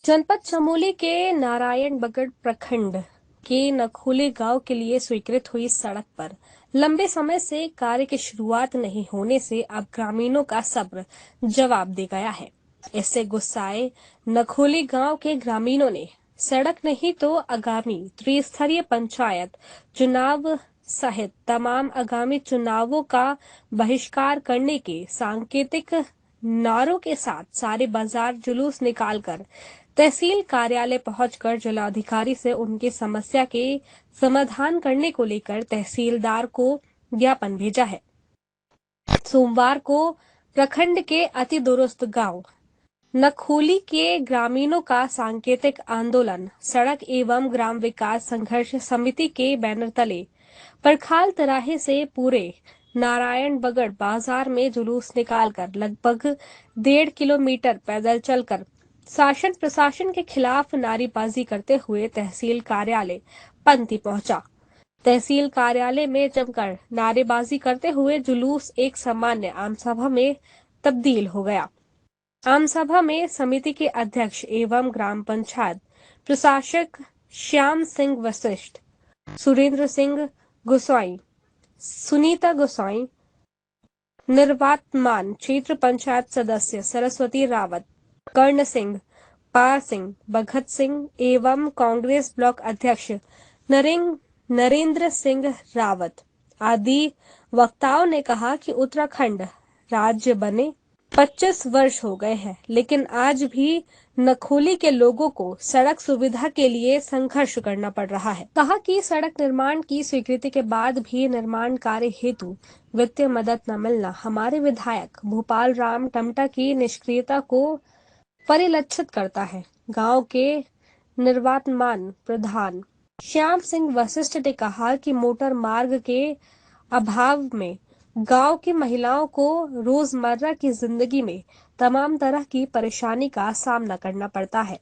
जनपद चमोली के नारायण बगड़ प्रखंड के नखोली गांव के लिए स्वीकृत हुई सड़क पर लंबे समय से कार्य की शुरुआत नहीं होने से अब ग्रामीणों का सब्र जवाब दे गया है। इससे गुस्साए नखोली गांव के ग्रामीणों ने सड़क नहीं तो आगामी त्रिस्तरीय पंचायत चुनाव सहित तमाम आगामी चुनावों का बहिष्कार करने के सांकेतिक नारों के साथ सारे बाजार जुलूस निकालकर तहसील कार्यालय पहुंचकर जिलाधिकारी से उनकी समस्या के समाधान करने को लेकर तहसीलदार को ज्ञापन भेजा है। सोमवार को प्रखंड के अति दूरस्थ गांव नखोली के ग्रामीणों का सांकेतिक आंदोलन सड़क एवं ग्राम विकास संघर्ष समिति के बैनर तले परखाल तराहे से पूरे नारायण बगड़ बाजार में जुलूस निकालकर लगभग 1.5 किलोमीटर पैदल चलकर शासन प्रशासन के खिलाफ नारेबाजी करते हुए तहसील कार्यालय पंथी पहुंचा। तहसील कार्यालय में जमकर नारेबाजी करते हुए जुलूस एक सामान्य आम सभा में तब्दील हो गया। आम सभा में समिति के अध्यक्ष एवं ग्राम पंचायत प्रशासक श्याम सिंह वशिष्ठ, सुरेंद्र सिंह गोसाई, सुनीता गोसाई, निर्वातमान क्षेत्र पंचायत सदस्य सरस्वती रावत, कर्ण सिंह, पार सिंह, भगत सिंह एवं कांग्रेस ब्लॉक अध्यक्ष नरेंद्र सिंह रावत आदि वक्ताओं ने कहा कि उत्तराखंड राज्य बने 25 वर्ष हो गए हैं, लेकिन आज भी नखोली के लोगों को सड़क सुविधा के लिए संघर्ष करना पड़ रहा है। कहा कि सड़क निर्माण की स्वीकृति के बाद भी निर्माण कार्य हेतु वित्तीय मदद न मिलना हमारे विधायक भूपाल राम टमटा की निष्क्रियता को परिलक्षित करता है। गांव के निर्वातमान प्रधान श्याम सिंह वशिष्ठ ने कहा कि मोटर मार्ग के अभाव में गांव की महिलाओं को रोजमर्रा की जिंदगी में तमाम तरह की परेशानी का सामना करना पड़ता है।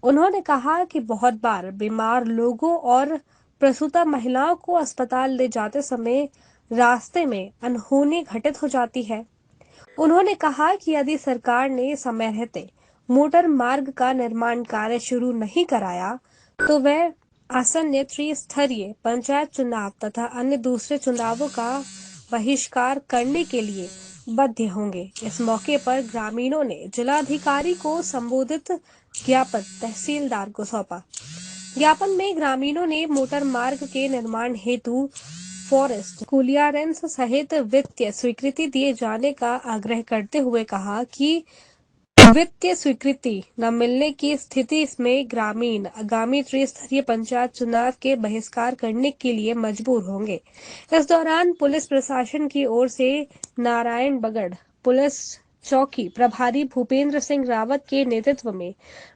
उन्होंने कहा कि बहुत बार बीमार लोगों और प्रसूता महिलाओं को अस्पताल ले जाते समय रास्ते में अनहोनी घटित हो जाती है। उन्होंने कहा कि यदि सरकार ने समय रहते मोटर मार्ग का निर्माण कार्य शुरू नहीं कराया तो वह आसन्न त्रिस्तरीय पंचायत चुनाव तथा अन्य दूसरे चुनावों का बहिष्कार करने के लिए बाध्य होंगे। इस मौके पर ग्रामीणों ने जिलाधिकारी को संबोधित ज्ञापन तहसीलदार को सौंपा। ज्ञापन में ग्रामीणों ने मोटर मार्ग के निर्माण हेतु फॉरेस्ट क्लियरेंस सहित वित्तीय स्वीकृति दिए जाने का आग्रह करते हुए कहा कि वित्तीय स्वीकृति न मिलने की स्थिति में ग्रामीण आगामी त्रिस्तरीय पंचायत चुनाव के बहिष्कार करने के लिए मजबूर होंगे। इस दौरान पुलिस प्रशासन की ओर से नारायण बगड़ पुलिस चौकी प्रभारी भूपेंद्र सिंह रावत के नेतृत्व में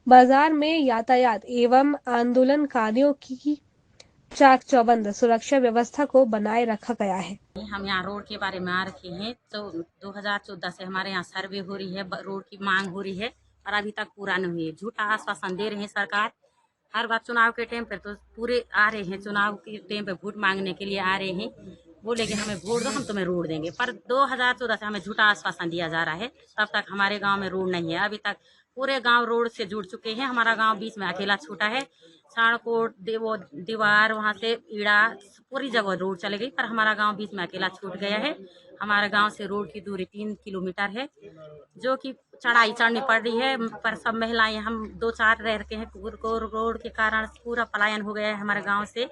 बाजार में यातायात एवं आंदोलनकारियों की चाक चौबंद सुरक्षा व्यवस्था को बनाए रखा गया है। हम यहाँ रोड के बारे में आ रखे हैं तो 2014 से हमारे यहाँ सर्वे हो रही है, रोड की मांग हो रही है और अभी तक पूरा नहीं हुई है। झूठा आश्वासन दे रहे हैं सरकार। हर बार चुनाव के टाइम पर तो पूरे आ रहे हैं, चुनाव के टाइम पे वोट मांगने के लिए आ रहे हैं, बोलेंगे हमें वोट दो, हम तुम्हें रोड देंगे। पर 2014 से हमें झूठा आश्वासन दिया जा रहा है, तब तक हमारे गाँव में रोड नहीं है। अभी तक पूरे गाँव रोड से जुड़ चुके हैं, हमारा गाँव बीच में अकेला छूटा है। साणकोट दीवार वहाँ से ईड़ा पूरी जगह रोड चले गई, पर हमारा गांव बीच में अकेला छूट गया है। हमारे गांव से रोड की दूरी 3 किलोमीटर है, जो कि चढ़ाई चढ़नी पड़ रही है। पर सब महिलाएं हम 2-4 रह रखे हैं, रोड के कारण पूरा पलायन हो गया है हमारे गांव से।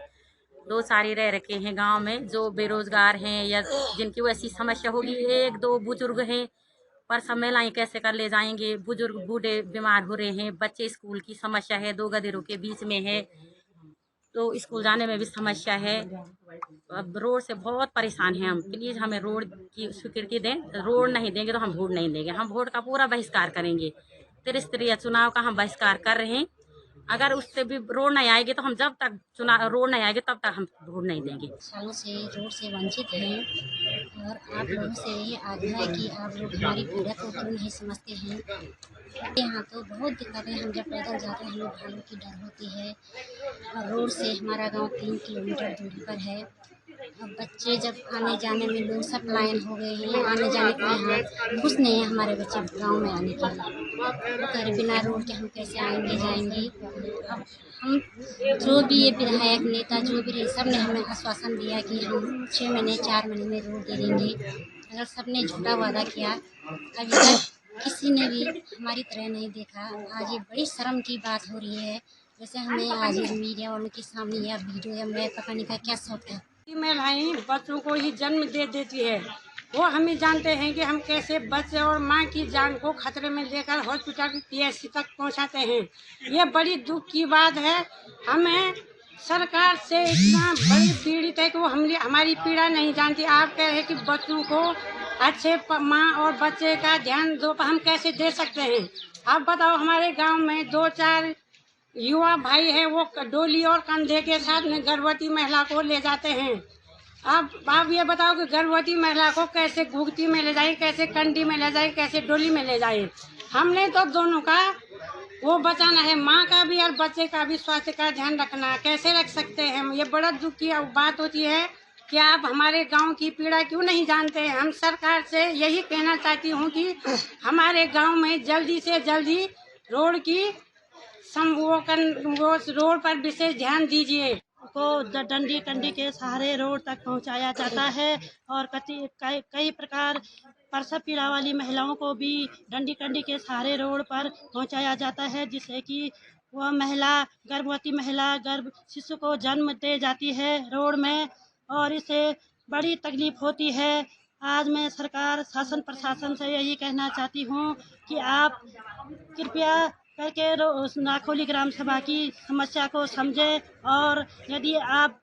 2 सारी रह रखे हैं गांव में, जो बेरोजगार हैं या जिनकी वैसी समस्या होगी। 1-2 बुजुर्ग हैं, पर सब महिलाएं कैसे कर ले जाएंगे। बुजुर्ग बूढ़े बीमार हो रहे हैं, बच्चे स्कूल की समस्या है, 2 गधेरों के बीच में है, तो स्कूल जाने में भी समस्या है। अब रोड से बहुत परेशान हैं हम। प्लीज हमें रोड की स्वीकृति दें। रोड नहीं देंगे तो हम वोट नहीं देंगे। हम वोट का पूरा बहिष्कार करेंगे। त्रिस्तरीय चुनाव का हम बहिष्कार कर रहे हैं। अगर उससे भी रोड नहीं आएगी तो हम जब तक चुनाव रोड नहीं आएगी तब तक हम वोट नहीं देंगे। सालों से रोड से वंचित हैं और आप लोगों से ये आग्रह है कि आप लोग हमारी पीड़ा को क्यों नहीं समझते हैं। यहाँ तो बहुत दिक्कत है। हम जब पैदल जाते हैं हमें भालू की डर होती है और रोड से हमारा गांव 3 किलोमीटर दूरी पर है। अब बच्चे जब आने जाने में लोग सब लाइन हो गए हैं, आने जाने के लिए यहाँ खुश नहीं है हमारे बच्चे गांव में आने के लिए। वो कह रहे बिना रोड के हम कैसे आएंगे जाएंगे। अब हम जो भी ये विधायक नेता जो भी रहे सब ने हमें आश्वासन दिया कि हम 6 महीने 4 महीने में रोड दे देंगे। अगर सबने झूठा वादा किया, अभी तक किसी ने भी हमारी तरह नहीं देखा। आज ये बड़ी शर्म की बात हो रही है। जैसे हमें आज ये मीडिया वालों के सामने या वीडियो या मैं पता नहीं का क्या शौक है। महिलाएं बच्चों को ही जन्म दे देती है। वो हमें जानते हैं कि हम कैसे बच्चे और माँ की जान को खतरे में लेकर हॉस्पिटल पीएचसी तक पहुंचाते हैं। ये बड़ी दुख की बात है। हमें सरकार से इतना बड़ी पीड़ित है कि वो हमारी पीड़ा नहीं जानती। आप कह रहे हैं कि बच्चों को अच्छे माँ और बच्चे का ध्यान दो, हम कैसे दे सकते हैं। आप बताओ, हमारे गांव में 2-4 युवा भाई है, वो डोली और कंधे के साथ में गर्भवती महिला को ले जाते हैं। आप ये बताओ कि गर्भवती महिला को कैसे घुघती में ले जाए, कैसे कंडी में ले जाए, कैसे डोली में ले जाए। हमने तो दोनों का वो बचाना है, माँ का भी और बच्चे का भी स्वास्थ्य का ध्यान रखना। कैसे रख सकते हैं हम? ये बड़ा दुख की बात होती है कि आप हमारे गांव की पीड़ा क्यों नहीं जानते हैं। हम सरकार से यही कहना चाहती हूँ कि हमारे गांव में जल्दी से जल्दी रोड की वो रोड पर विशेष ध्यान दीजिए। को डंडी कंडी के सहारे रोड तक पहुंचाया जाता है और कई प्रकार प्रसव पीड़ा वाली महिलाओं को भी डंडी कंडी के सहारे रोड पर पहुंचाया जाता है, जिससे कि वह महिला गर्भवती महिला गर्भ शिशु को जन्म दे जाती है रोड में और इसे बड़ी तकलीफ होती है। आज मैं सरकार शासन प्रशासन से यही कहना चाहती हूँ कि आप कृपया करके नाखोली ग्राम सभा की समस्या को समझें और यदि आप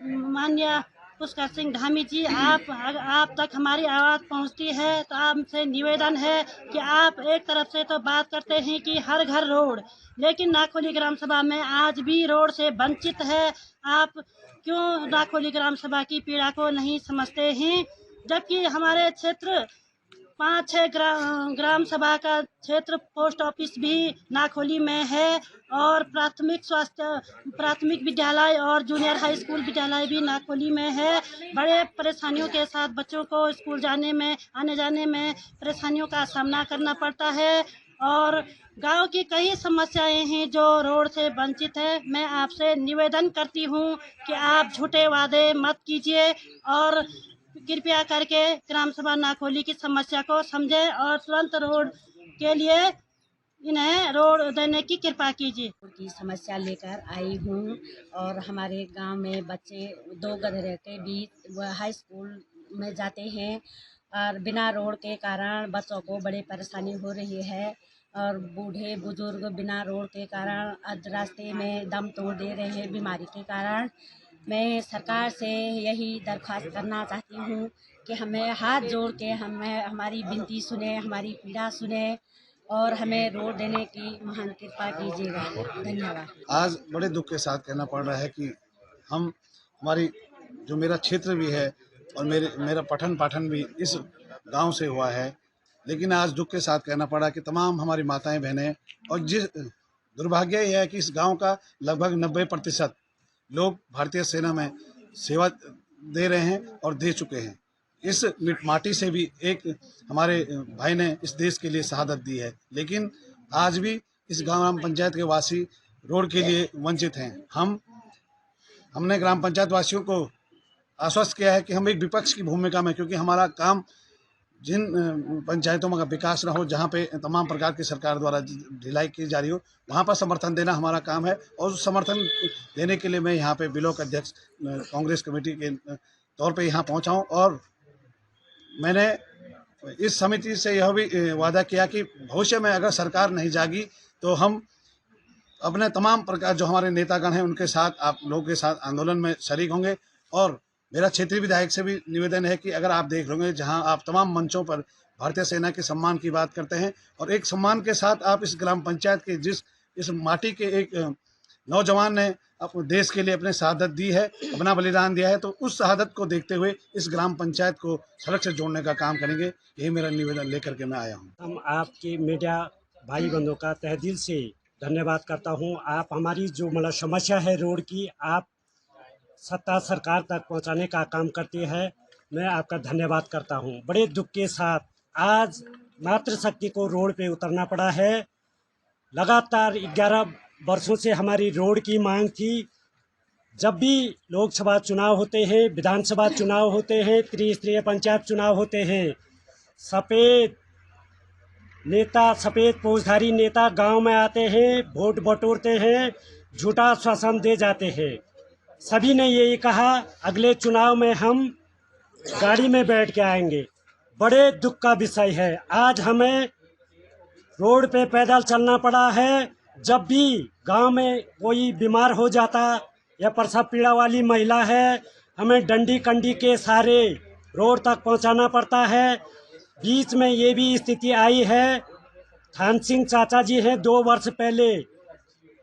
माननीय पुष्कर सिंह धामी जी आप तक हमारी आवाज़ पहुंचती है तो आपसे निवेदन है कि आप एक तरफ से तो बात करते हैं कि हर घर रोड, लेकिन नाखोली ग्राम सभा में आज भी रोड से वंचित है। आप क्यों नाखोली ग्राम सभा की पीड़ा को नहीं समझते हैं? जबकि हमारे क्षेत्र 5-6 ग्राम सभा का क्षेत्र पोस्ट ऑफिस भी नाखोली में है और प्राथमिक विद्यालय और जूनियर हाई स्कूल विद्यालय भी नाखोली में है। बड़े परेशानियों के साथ बच्चों को स्कूल जाने में आने जाने में परेशानियों का सामना करना पड़ता है और गांव की कई समस्याएं हैं जो रोड से वंचित है। मैं आपसे निवेदन करती हूं कि आप झूठे वादे मत कीजिए और कृपया करके ग्राम सभा नाखोली की समस्या को समझें और तुरंत रोड के लिए इन्हें रोड देने की कृपा कीजिए। की समस्या लेकर आई हूँ और हमारे गांव में बच्चे 2 गधरे के बीच वह हाई स्कूल में जाते हैं और बिना रोड के कारण बच्चों को बड़ी परेशानी हो रही है और बूढ़े बुजुर्ग बिना रोड के कारण आज रास्ते में दम तोड़ दे रहे हैं बीमारी के कारण। मैं सरकार से यही दरख्वास्त करना चाहती हूँ कि हमें हाथ जोड़ के हमारी विनती सुने, हमारी पीड़ा सुने और हमें रोड देने की महान कृपा कीजिएगा। धन्यवाद। आज बड़े दुख के साथ कहना पड़ रहा है कि हमारी जो मेरा क्षेत्र भी है और मेरा पठन पाठन भी इस गांव से हुआ है, लेकिन आज दुख के साथ कहना पड़ा कि तमाम हमारी माताएं बहनें और जिस दुर्भाग्य यह है कि इस गांव का लगभग 90% लोग भारतीय सेना में सेवा दे रहे हैं और दे चुके हैं। इस माटी से भी एक हमारे भाई ने इस देश के लिए शहादत दी है, लेकिन आज भी इस ग्राम पंचायत के वासी रोड के लिए वंचित हैं। हमने ग्राम पंचायत वासियों को आश्वस्त किया है कि हम एक विपक्ष की भूमिका में, क्योंकि हमारा काम जिन पंचायतों में विकास न हो, जहाँ पे तमाम प्रकार की सरकार द्वारा ढिलाई की जा रही हो, वहाँ पर समर्थन देना हमारा काम है और उस समर्थन देने के लिए मैं यहाँ पे ब्लॉक अध्यक्ष कांग्रेस कमेटी के तौर पे यहाँ पहुँचा हूँ और मैंने इस समिति से यह भी वादा किया कि भविष्य में अगर सरकार नहीं जागी तो हम अपने तमाम प्रकार जो हमारे नेतागण हैं उनके साथ, आप लोगों के साथ आंदोलन में शरीक होंगे। और मेरा क्षेत्रीय विधायक से भी निवेदन है कि अगर आप देख लोगे जहां आप तमाम मंचों पर भारतीय सेना के सम्मान की बात करते हैं और एक सम्मान के साथ आप इस ग्राम पंचायत के इस माटी के एक नौजवान ने अपने देश के लिए अपने शहादत दी है, अपना बलिदान दिया है, तो उस शहादत को देखते हुए इस ग्राम पंचायत को सड़क से जोड़ने का काम करेंगे। यही मेरा निवेदन लेकर के मैं आया हूँ। हम आपके मीडिया भाई बंधुओं का तहे दिल से धन्यवाद करता हूँ। आप हमारी जो समस्या है रोड की, आप सत्ता सरकार तक पहुंचाने का काम करती है। मैं आपका धन्यवाद करता हूं। बड़े दुख के साथ आज मातृशक्ति को रोड पे उतरना पड़ा है। लगातार 11 वर्षों से हमारी रोड की मांग थी। जब भी लोकसभा चुनाव होते हैं, विधानसभा चुनाव होते हैं, त्रिस्तरीय पंचायत चुनाव होते हैं, सफ़ेद पोषधारी नेता गांव में आते हैं, वोट बटोरते हैं, झूठा आश्वासन दे जाते हैं। सभी ने यही कहा अगले चुनाव में हम गाड़ी में बैठ के आएंगे। बड़े दुख का विषय है, आज हमें रोड पे पैदल चलना पड़ा है। जब भी गांव में कोई बीमार हो जाता या प्रसव पीड़ा वाली महिला है, हमें डंडी कंडी के सहारे रोड तक पहुंचाना पड़ता है। बीच में ये भी स्थिति आई है, थान सिंह चाचा जी हैं, 2 वर्ष पहले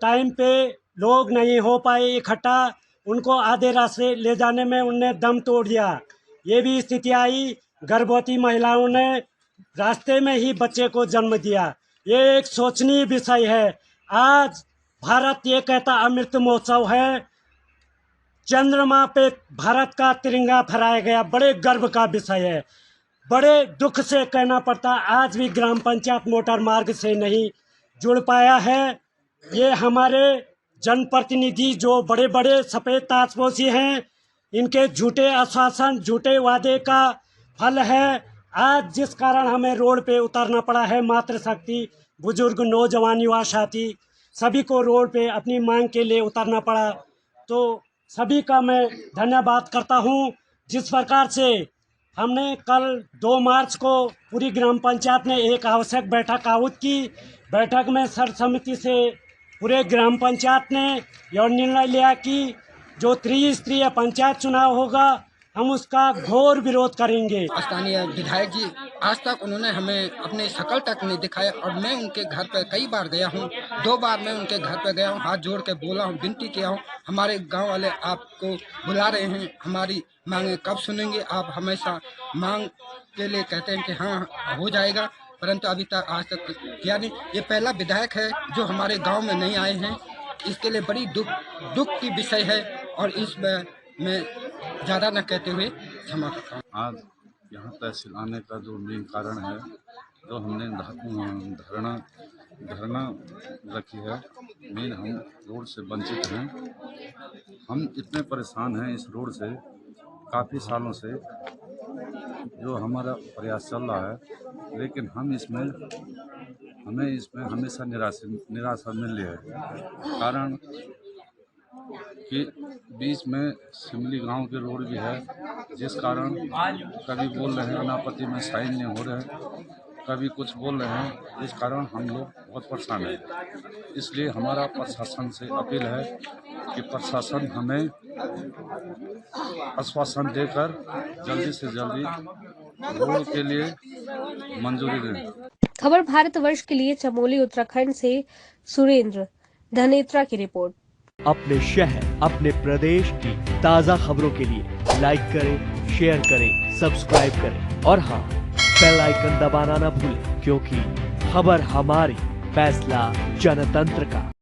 टाइम पे लोग नहीं हो पाए इकट्ठा, उनको आधे रास्ते ले जाने में उनने दम तोड़ दिया। ये भी स्थिति आई, गर्भवती महिलाओं ने रास्ते में ही बच्चे को जन्म दिया। ये एक सोचनीय विषय है। आज भारत ये कहता अमृत महोत्सव है, चंद्रमा पे भारत का तिरंगा फहराया गया, बड़े गर्व का विषय है। बड़े दुख से कहना पड़ता आज भी ग्राम पंचायत मोटर मार्ग से नहीं जुड़ पाया है। ये हमारे जनप्रतिनिधि जो बड़े बड़े सफ़ेद ताजपोशी हैं, इनके झूठे आश्वासन, झूठे वादे का फल है आज जिस कारण हमें रोड पे उतरना पड़ा है। मातृशक्ति, बुजुर्ग, नौजवान, युवा साथी सभी को रोड पे अपनी मांग के लिए उतरना पड़ा। तो सभी का मैं धन्यवाद करता हूँ। जिस प्रकार से हमने कल 2 मार्च को पूरी ग्राम पंचायत ने एक आवश्यक बैठक आहूत की। बैठक में सर्वसम्मति से पूरे ग्राम पंचायत ने यह निर्णय लिया कि जो त्रिस्तरीय पंचायत चुनाव होगा हम उसका घोर विरोध करेंगे। स्थानीय विधायक जी आज तक उन्होंने हमें अपने शकल तक नहीं दिखाया और मैं उनके घर पर कई बार गया हूं। 2 बार मैं उनके घर पर गया हूं, हाथ जोड़ के बोला हूं, विनती किया हूं। हमारे गांव वाले आपको बुला रहे हैं, हमारी मांगे कब सुनेंगे। आप हमेशा मांग के लिए कहते हैं कि हाँ हो जाएगा, परंतु अभी तक आज तक किया नहीं। ये पहला विधायक है जो हमारे गाँव में नहीं आए हैं, इसके लिए बड़ी दुख की विषय है और इसमें मैं ज़्यादा न कहते हुए क्षमा करता हूँ। आज यहाँ तहसील आने का जो मेन कारण है, जो हमने धरना रखी है, मेन हम रोड से वंचित हैं। हम इतने परेशान हैं इस रोड से काफ़ी सालों से, जो हमारा प्रयास चल रहा है, लेकिन हमें इसमें हमेशा निराशा मिल रही है। कारण कि बीच में सिमली गांव के रोड भी है, जिस कारण कभी बोल रहे हैं अनापत्ति में साइन नहीं हो रहे, कभी कुछ बोल रहे हैं, जिस कारण हम लोग बहुत परेशान हैं। इसलिए हमारा प्रशासन से अपील है कि प्रशासन हमें आश्वासन देकर जल्दी से जल्दी रोड के लिए मंजूरी दें। खबर भारतवर्ष के लिए चमोली उत्तराखंड से सुरेंद्र धनेत्रा की रिपोर्ट। अपने शहर, अपने प्रदेश की ताज़ा खबरों के लिए लाइक करें, शेयर करें, सब्सक्राइब करें और हाँ, बेल आइकन दबाना ना भूलें, क्योंकि खबर हमारी, फैसला जनतंत्र का।